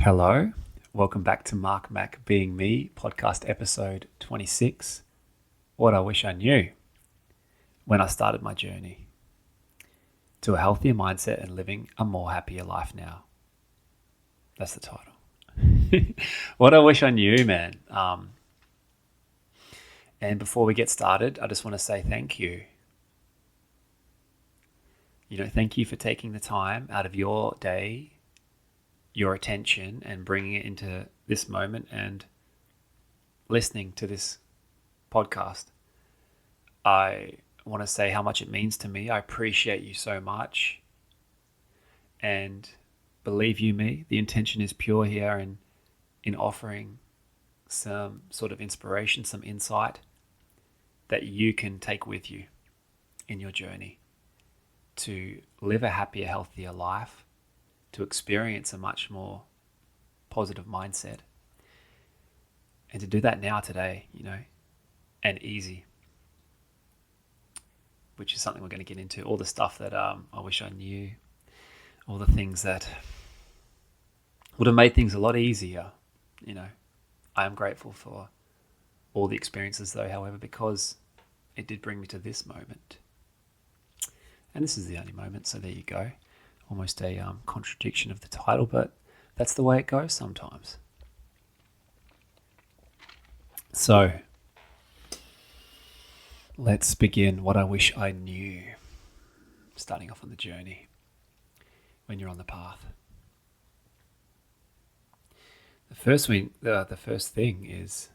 Hello, welcome back to Mark Mac Being Me, podcast episode 26. What I wish I knew when I started my journey to a healthier mindset and living a more happier life now. That's the title. What I wish I knew, man. And before we get started, I just want to say thank you. Thank you for taking the time out of your day, your attention, and bringing it into this moment and listening to this podcast. I want to say how much it means to me. I appreciate you so much. And believe you me, the intention is pure here in offering some sort of inspiration, some insight that you can take with you in your journey to live a happier, healthier life, to experience a much more positive mindset, and to do that now, today, and easy, which is something we're going to get into. All the stuff that I wish I knew, all the things that would have made things a lot easier. I am grateful for all the experiences though, however, because it did bring me to this moment. And this is the only moment, so there you go. Almost a contradiction of the title, but that's the way it goes sometimes. So, let's begin. What I wish I knew. Starting off on the journey when you're on the path. The first thing is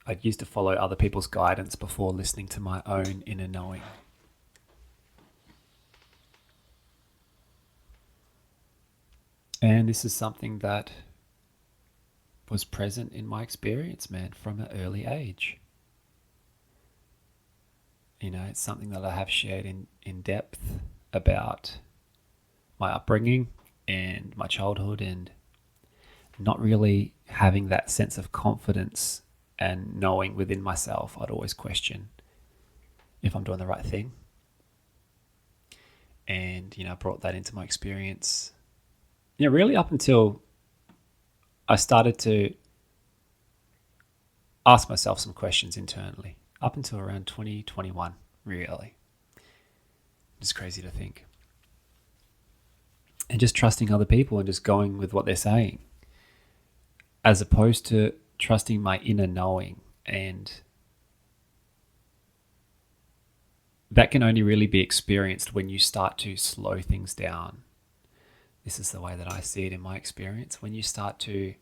I'd used to follow other people's guidance before listening to my own inner knowing. And this is something that was present in my experience, man, from an early age. It's something that I have shared in depth about my upbringing and my childhood, and not really having that sense of confidence and knowing within myself. I'd always question if I'm doing the right thing. And, I brought that into my experience. Really up until I started to ask myself some questions internally, up until around 2021, really. It's crazy to think. And just trusting other people and just going with what they're saying, as opposed to trusting my inner knowing. And that can only really be experienced when you start to slow things down. This is the way that I see it in my experience. When you start to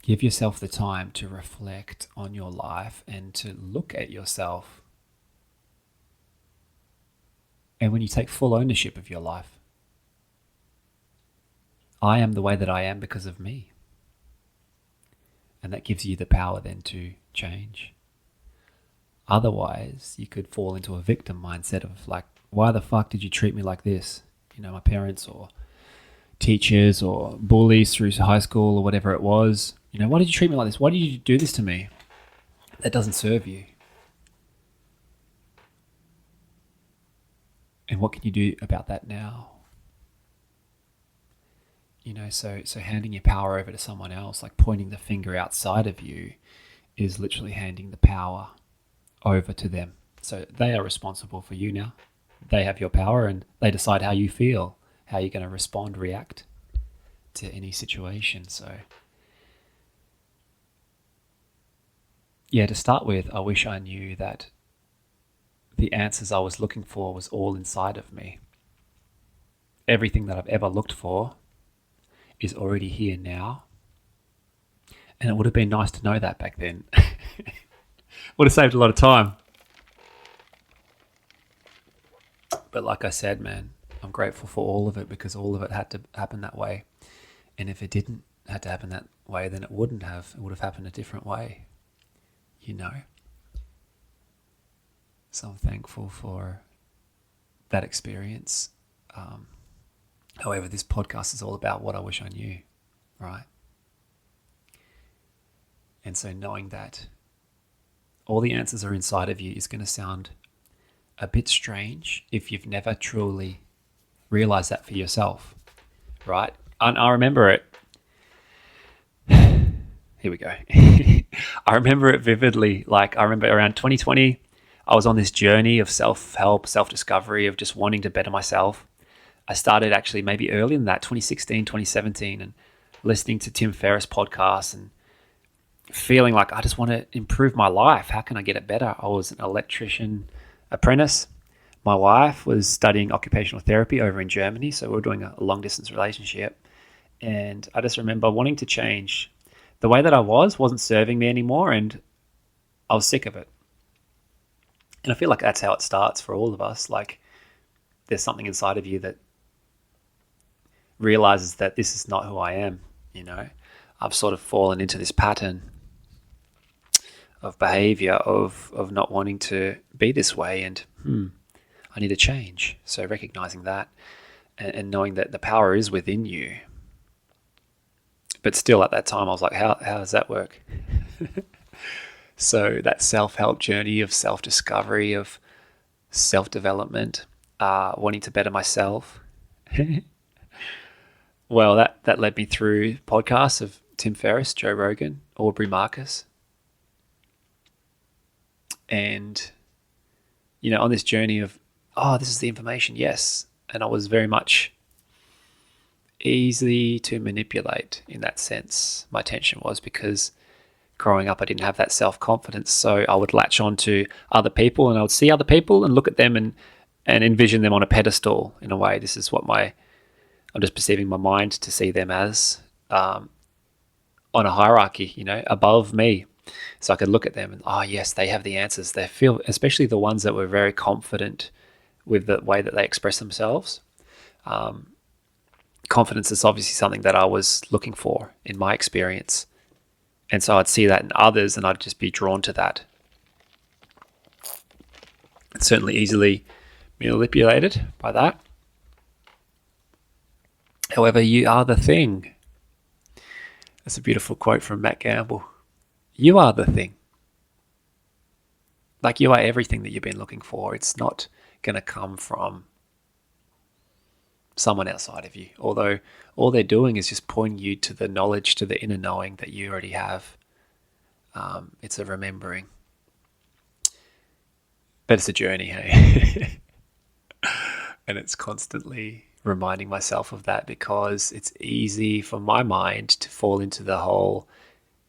give yourself the time to reflect on your life and to look at yourself. And when you take full ownership of your life. I am the way that I am because of me. And that gives you the power then to change. Otherwise, you could fall into a victim mindset of like, why the fuck did you treat me like this? My parents or teachers or bullies through high school or whatever it was. Why did you treat me like this? Why did you do this to me? That doesn't serve you. And what can you do about that now? So handing your power over to someone else, like pointing the finger outside of you, is literally handing the power over to them. So they are responsible for you now. They have your power and they decide how you feel, how you're going to respond, react to any situation. So, to start with, I wish I knew that the answers I was looking for was all inside of me. Everything that I've ever looked for is already here now. And it would have been nice to know that back then. Would have saved a lot of time. But like I said, man, I'm grateful for all of it, because all of it had to happen that way. And if it didn't have to happen that way, then it wouldn't have. It would have happened a different way, So I'm thankful for that experience. However, this podcast is all about what I wish I knew, right? And so knowing that all the answers are inside of you is going to sound a bit strange if you've never truly realized that for yourself. right? And I remember it. Here we go. I remember it vividly. Like, I remember around 2020, I was on this journey of self-help, self-discovery, of just wanting to better myself. I started actually maybe earlier than that, 2016, 2017, and listening to Tim Ferriss podcasts and feeling like I just want to improve my life. How can I get it better? I was an electrician apprentice. My wife was studying occupational therapy over in Germany, so we were doing a long distance relationship. And I just remember wanting to change. The way that I wasn't serving me anymore, and I was sick of it. And I feel like that's how it starts for all of us. Like, there's something inside of you that realizes that this is not who I am. I've sort of fallen into this pattern of behavior of not wanting to be this way, and I need to change. So recognizing that and knowing that the power is within you. But still at that time I was like, how does that work? So that self-help journey of self-discovery, of self-development, wanting to better myself. Well, that led me through podcasts of Tim Ferriss, Joe Rogan, Aubrey Marcus. And, on this journey of, this is the information, yes. And I was very much easy to manipulate in that sense. My attention was, because growing up I didn't have that self-confidence. So I would latch on to other people, and I would see other people and look at them and envision them on a pedestal in a way. This is what I'm just perceiving my mind to see them as on a hierarchy, above me. So I could look at them and, yes, they have the answers. They feel, especially the ones that were very confident with the way that they express themselves. Confidence is obviously something that I was looking for in my experience. And so I'd see that in others and I'd just be drawn to that. It's certainly easily manipulated by that. However, you are the thing. That's a beautiful quote from Matt Gamble. You are the thing. Like, you are everything that you've been looking for. It's not going to come from someone outside of you. Although all they're doing is just pointing you to the knowledge, to the inner knowing that you already have. It's a remembering. But it's a journey, hey? And it's constantly reminding myself of that, because it's easy for my mind to fall into the whole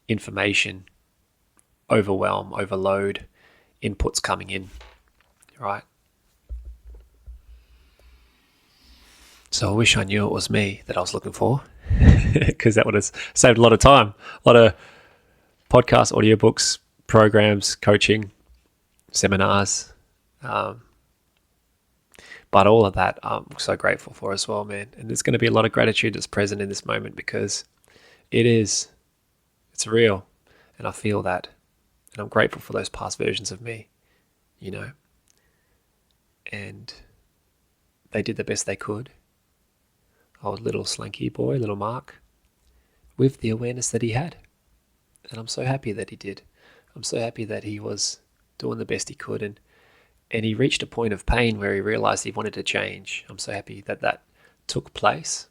information overwhelm, overload, inputs coming in, right? So I wish I knew it was me that I was looking for, because that would have saved a lot of time, a lot of podcasts, audiobooks, programs, coaching, seminars. But all of that I'm so grateful for as well, man. And there's going to be a lot of gratitude that's present in this moment, because it's real. And I feel that. And I'm grateful for those past versions of me, And they did the best they could. Old little slanky boy, little Mark, with the awareness that he had. And I'm so happy that he did. I'm so happy that he was doing the best he could. And he reached a point of pain where he realized he wanted to change. I'm so happy that took place,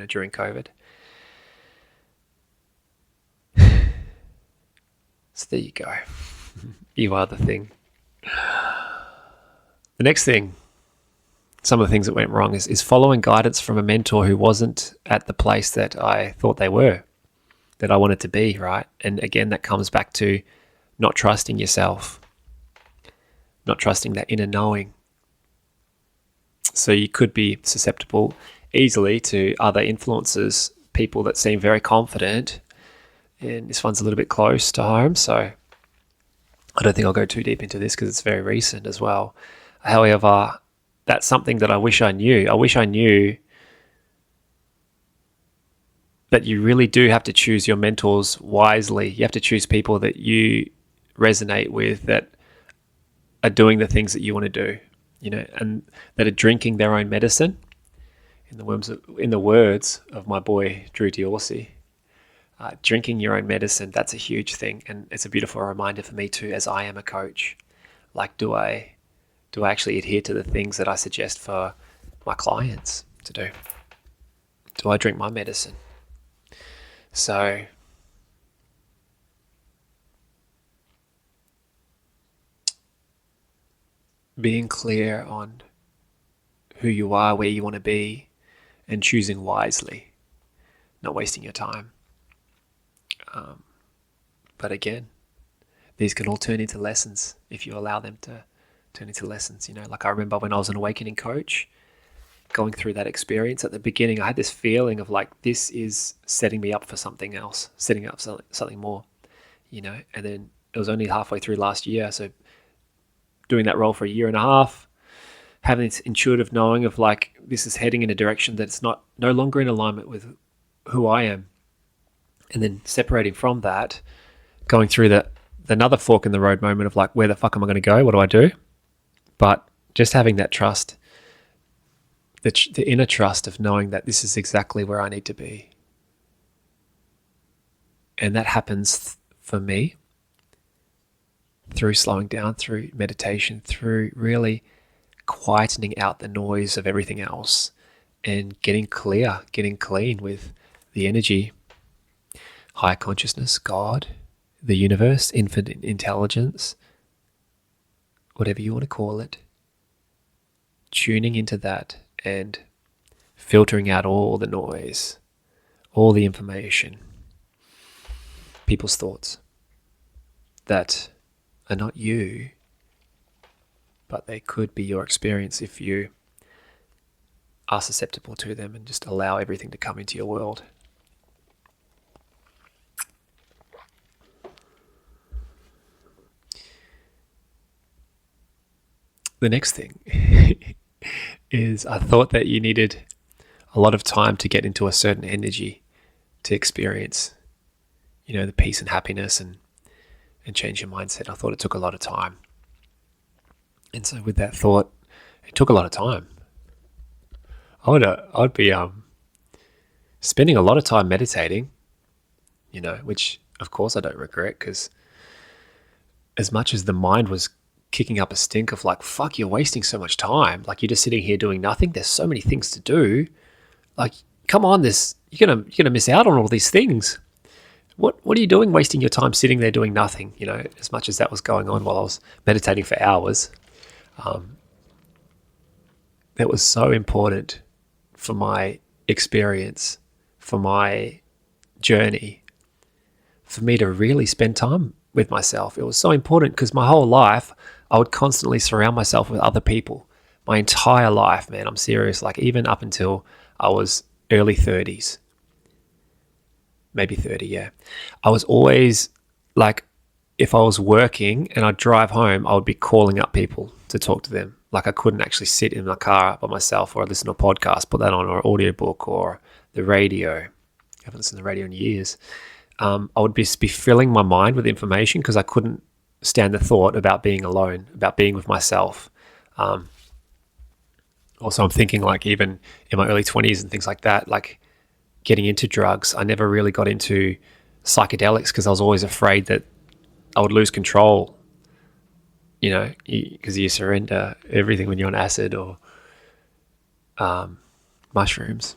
during COVID. So there you go. You are the thing. The next thing, some of the things that went wrong is following guidance from a mentor who wasn't at the place that I thought they were, that I wanted to be, right? And again, that comes back to not trusting yourself, not trusting that inner knowing. So you could be susceptible easily to other influences, people that seem very confident. And this one's a little bit close to home, so I don't think I'll go too deep into this because it's very recent as well. However, that's something that I wish I knew. I wish I knew that you really do have to choose your mentors wisely. You have to choose people that you resonate with, that are doing the things that you want to do, and that are drinking their own medicine. In the words of my boy Drew Diorsi, drinking your own medicine, that's a huge thing. And it's a beautiful reminder for me too, as I am a coach. Like, do I actually adhere to the things that I suggest for my clients to do? do I drink my medicine? So being clear on who you are, where you want to be, and choosing wisely, not wasting your time. But again, these can all turn into lessons if you allow them to turn into lessons. Like I remember when I was an awakening coach, going through that experience at the beginning, I had this feeling of like, this is setting me up for something else, setting up something more, and then it was only halfway through last year. So doing that role for a year and a half, having this intuitive knowing of like, this is heading in a direction that's no longer in alignment with who I am. And then separating from that, going through another fork in the road moment of like, where the fuck am I going to go? What do I do? But just having that trust, the inner trust of knowing that this is exactly where I need to be. And that happens for me through slowing down, through meditation, through really quietening out the noise of everything else and getting clear, getting clean with the energy, higher consciousness, God, the universe, infinite intelligence, whatever you want to call it, tuning into that and filtering out all the noise, all the information, people's thoughts that are not you, but they could be your experience if you are susceptible to them and just allow everything to come into your world. The next thing is I thought that you needed a lot of time to get into a certain energy to experience, the peace and happiness and change your mindset. I thought it took a lot of time. And so with that thought, it took a lot of time. I'd be spending a lot of time meditating, which of course I don't regret, because as much as the mind was kicking up a stink of like, fuck, you're wasting so much time. Like you're just sitting here doing nothing. There's so many things to do. Like, come on, you're gonna miss out on all these things. What are you doing wasting your time sitting there doing nothing? As much as that was going on while I was meditating for hours. That was so important for my experience, for my journey, for me to really spend time with myself. It was so important because my whole life, I would constantly surround myself with other people. My entire life, man, I'm serious. Like even up until I was early 30s, maybe 30, yeah. I was always like, if I was working and I'd drive home, I would be calling up people to talk to them. Like I couldn't actually sit in my car by myself or listen to a podcast, put that on, or an audiobook or the radio. I haven't listened to the radio in years. I would be filling my mind with information because I couldn't stand the thought about being alone, about being with myself. Also, I'm thinking like even in my early 20s and things like that, like getting into drugs, I never really got into psychedelics because I was always afraid that I would lose control, because you surrender everything when you're on acid or mushrooms.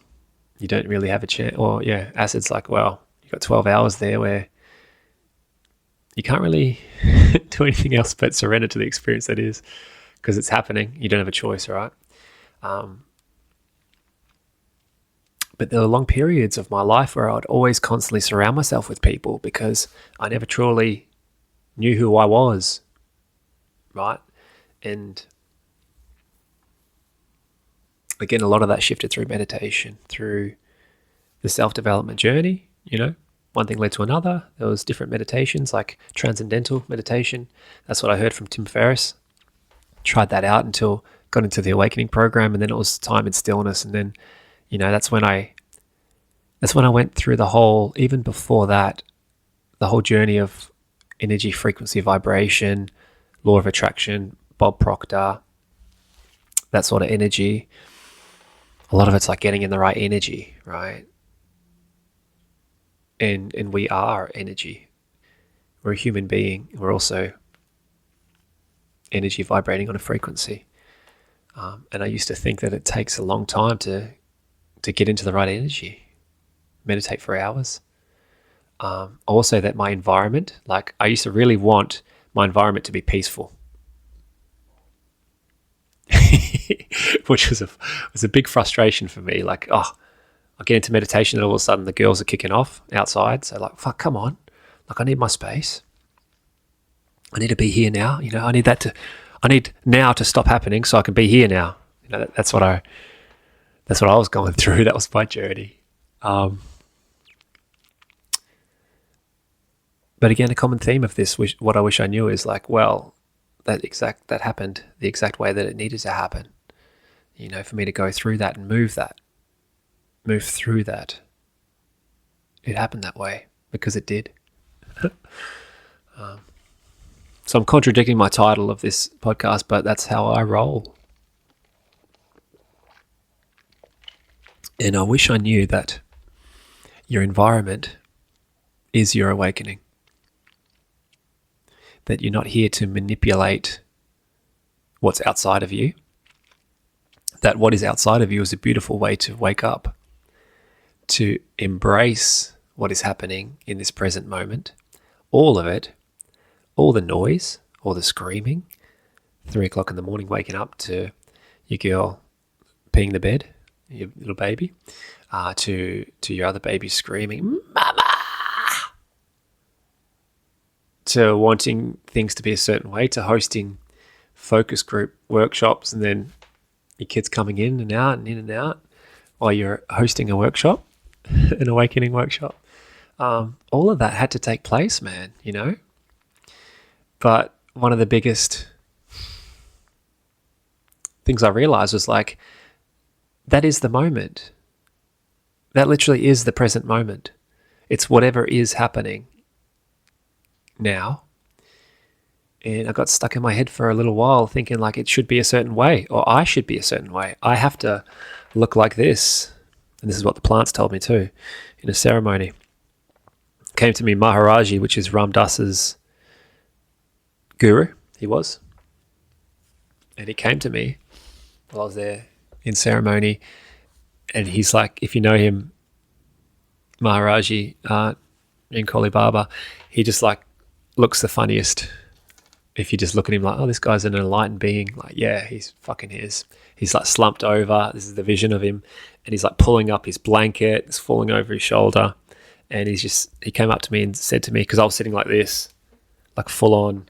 You don't really have a chance. Or yeah, acid's like, well, you got 12 hours there where you can't really do anything else but surrender to the experience that is, because it's happening. You don't have a choice, right? But there were long periods of my life where I would always constantly surround myself with people because I never truly knew who I was, right? And again, a lot of that shifted through meditation, through the self-development journey, One thing led to another. There was different meditations like transcendental meditation. That's what I heard from Tim Ferriss. Tried that out until got into the awakening program, and then it was time in stillness. And then, that's when I went through the whole, even before that, the whole journey of energy, frequency, vibration, law of attraction, Bob Proctor, that sort of energy. A lot of it's like getting in the right energy, right? And we are energy. We're a human being. We're also energy vibrating on a frequency. And I used to think that it takes a long time to to get into the right energy. Meditate for hours. Also that my environment, like I used to really want my environment to be peaceful. Which was a big frustration for me. Like, I'll get into meditation and all of a sudden the girls are kicking off outside. So like, fuck, come on. Like, I need my space. I need to be here now. I need now to stop happening so I can be here now. That's what I was going through. That was my journey. But again, a common theme of this, what I wish I knew, is like, well, that happened the exact way that it needed to happen. For me to go through that and move through that. It happened that way because it did. So I'm contradicting my title of this podcast, but that's how I roll. And I wish I knew that your environment is your awakening. That you're not here to manipulate what's outside of you. That what is outside of you is a beautiful way to wake up, to embrace what is happening in this present moment, all of it, all the noise, all the screaming, 3 o'clock in the morning waking up to your girl peeing the bed, your little baby, to your other baby screaming, "Mama!" to wanting things to be a certain way, to hosting focus group workshops and then your kids coming in and out and in and out while you're hosting a workshop, an awakening workshop. All of that had to take place, man, But one of the biggest things I realized was like, that is the moment. That literally is the present moment. It's whatever is happening now. And I got stuck in my head for a little while thinking like it should be a certain way, or I should be a certain way. I have to look like this. And this is what the plants told me too in a ceremony. Came to me Maharaji, which is Ram Dass's guru, he was. And he came to me while I was there in ceremony. And he's like, if you know him, Maharaji in Koli Baba, he just like looks the funniest. If you just look at him like, oh, this guy's an enlightened being. Like, yeah, he's fucking is. He's like slumped over. This is the vision of him. And he's like pulling up his blanket. It's falling over his shoulder. And he came up to me and said to me, because I was sitting like this, like full on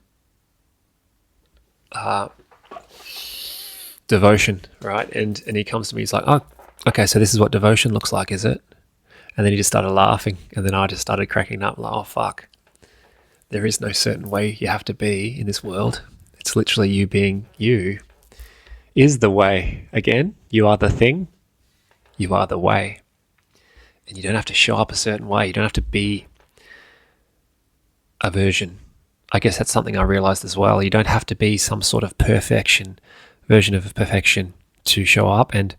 devotion, right? And he comes to me, he's like, oh, okay, so this is what devotion looks like, is it? And then he just started laughing. And then I just started cracking up like, oh, fuck. There is no certain way you have to be in this world. It's literally you being you is the way. Again, you are the thing. You are the way. And you don't have to show up a certain way. You don't have to be a version. I guess that's something I realized as well. You don't have to be some sort of version of perfection to show up. And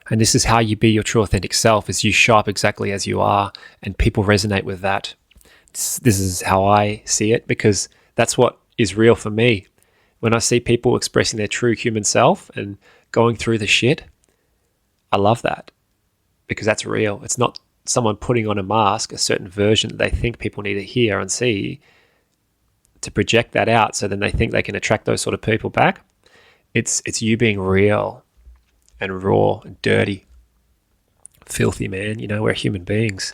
this is how you be your true authentic self, is you show up exactly as you are, and people resonate with that. This is how I see it, because that's what is real for me. When I see people expressing their true human self and going through the shit, I love that, because that's real. It's not someone putting on a mask, a certain version that they think people need to hear and see to project that out, so then they think they can attract those sort of people back. It's you being real and raw and dirty, filthy, man. We're human beings.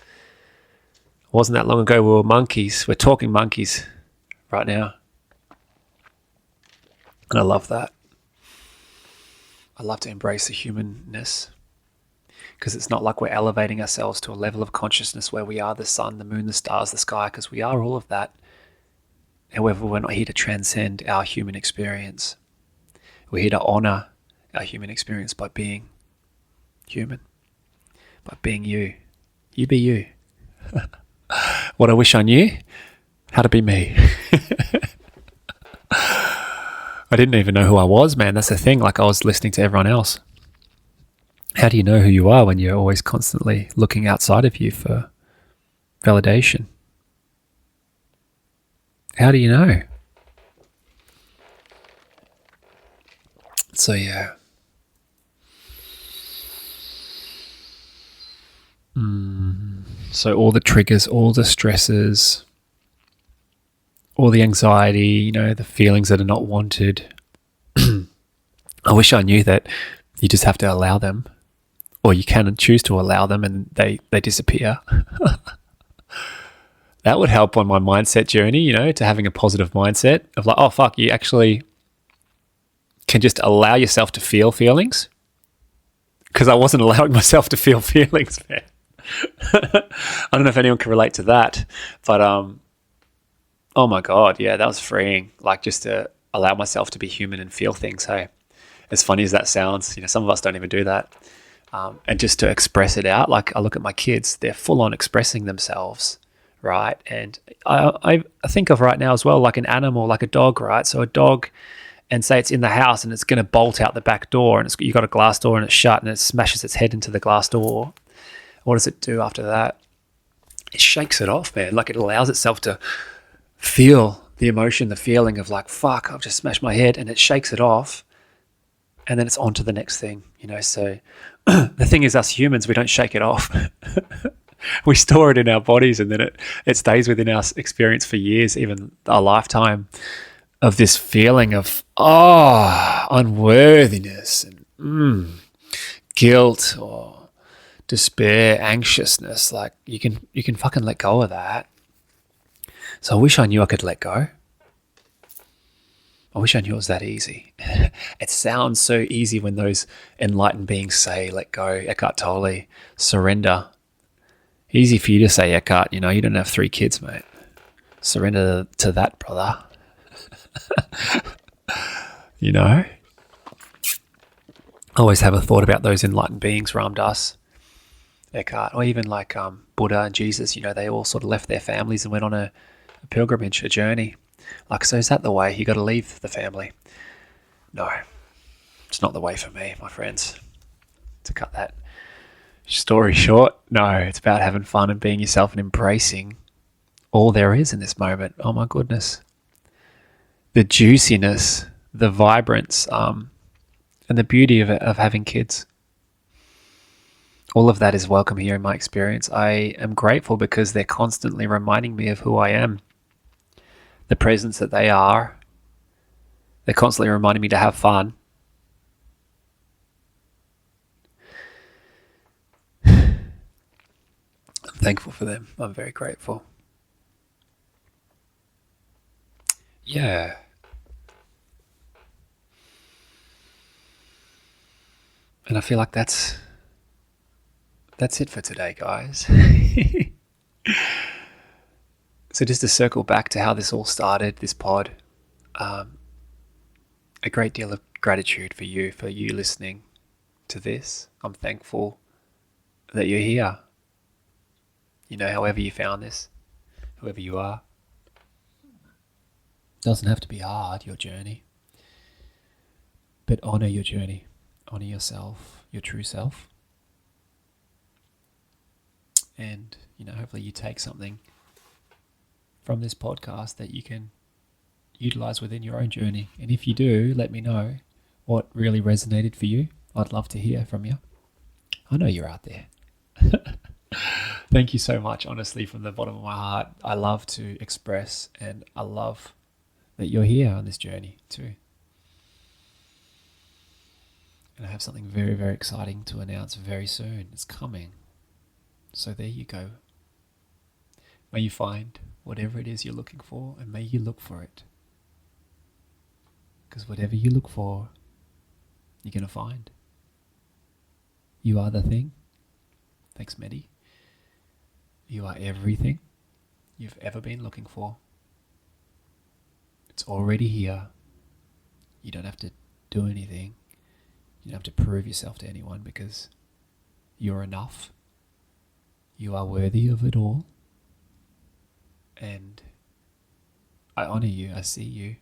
It wasn't that long ago we were monkeys. We're talking monkeys right now. And I love that. I love to embrace the humanness, because it's not like we're elevating ourselves to a level of consciousness where we are the sun, the moon, the stars, the sky, because we are all of that. However, we're not here to transcend our human experience. We're here to honor our human experience by being human, by being you. You be you. What I wish I knew, how to be me. I didn't even know who I was, man. That's the thing. Like, I was listening to everyone else. How do you know who you are when you're always constantly looking outside of you for validation? How do you know? So, yeah. So all the triggers, all the stresses, all the anxiety, the feelings that are not wanted. I wish I knew that you just have to allow them, or you can choose to allow them and they disappear. That would help on my mindset journey, to having a positive mindset of like, oh, fuck, you actually can just allow yourself to feel feelings. Because I wasn't allowing myself to feel feelings, man. I don't know if anyone can relate to that, but oh my God, yeah, that was freeing. Like just to allow myself to be human and feel things. Hey, as funny as that sounds, some of us don't even do that. And just to express it out, like I look at my kids, they're full on expressing themselves, right? And I think of right now as well, like an animal, like a dog, right? So a dog, and say it's in the house and it's going to bolt out the back door and you've got a glass door and it's shut and it smashes its head into the glass door. What does it do after that? It shakes it off, man. Like it allows itself to feel the emotion, the feeling of like, fuck, I've just smashed my head, and it shakes it off. And then it's on to the next thing, So the thing is, us humans, we don't shake it off. We store it in our bodies and then it stays within our experience for years, even our lifetime, of this feeling of, unworthiness and guilt or despair, anxiousness. Like you can fucking let go of that. So I wish I knew I could let go. I wish I knew it was that easy. It sounds so easy when those enlightened beings say, let go, Eckhart Tolle, surrender. Easy for you to say, Eckhart, you don't have 3 kids, mate. Surrender to that, brother. I always have a thought about those enlightened beings, Ram Dass, Eckhart, or even like Buddha and Jesus. They all sort of left their families and went on a pilgrimage, a journey. Like, so is that the way? You got to leave the family? No, it's not the way for me, my friends. To cut that story short, no, it's about having fun and being yourself and embracing all there is in this moment. Oh my goodness. The juiciness, the vibrance, and the beauty of having kids. All of that is welcome here in my experience. I am grateful because they're constantly reminding me of who I am, the presence that they are. They're constantly reminding me to have fun. I'm thankful for them. I'm very grateful. Yeah. And I feel like that's it for today, guys. So just to circle back to how this all started, this pod, a great deal of gratitude for you listening to this. I'm thankful that you're here. However you found this, whoever you are. Doesn't have to be hard, your journey. But honor your journey. Honor yourself, your true self. And, hopefully you take something from this podcast that you can utilize within your own journey. And if you do, let me know what really resonated for you. I'd love to hear from you. I know you're out there. Thank you so much, honestly, from the bottom of my heart. I love to express, and I love that you're here on this journey too. And I have something very, very exciting to announce very soon. It's coming. So there you go. May you find whatever it is you're looking for, and may you look for it. Because whatever you look for, you're going to find. You are the thing. Thanks, Medi. You are everything you've ever been looking for. It's already here. You don't have to do anything. You don't have to prove yourself to anyone, because you're enough. You are worthy of it all. And I honor you. I see you.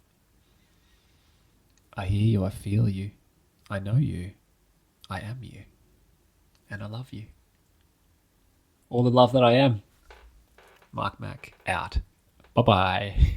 I hear you. I feel you. I know you. I am you. And I love you. All the love that I am. Mark Mac out. Bye-bye.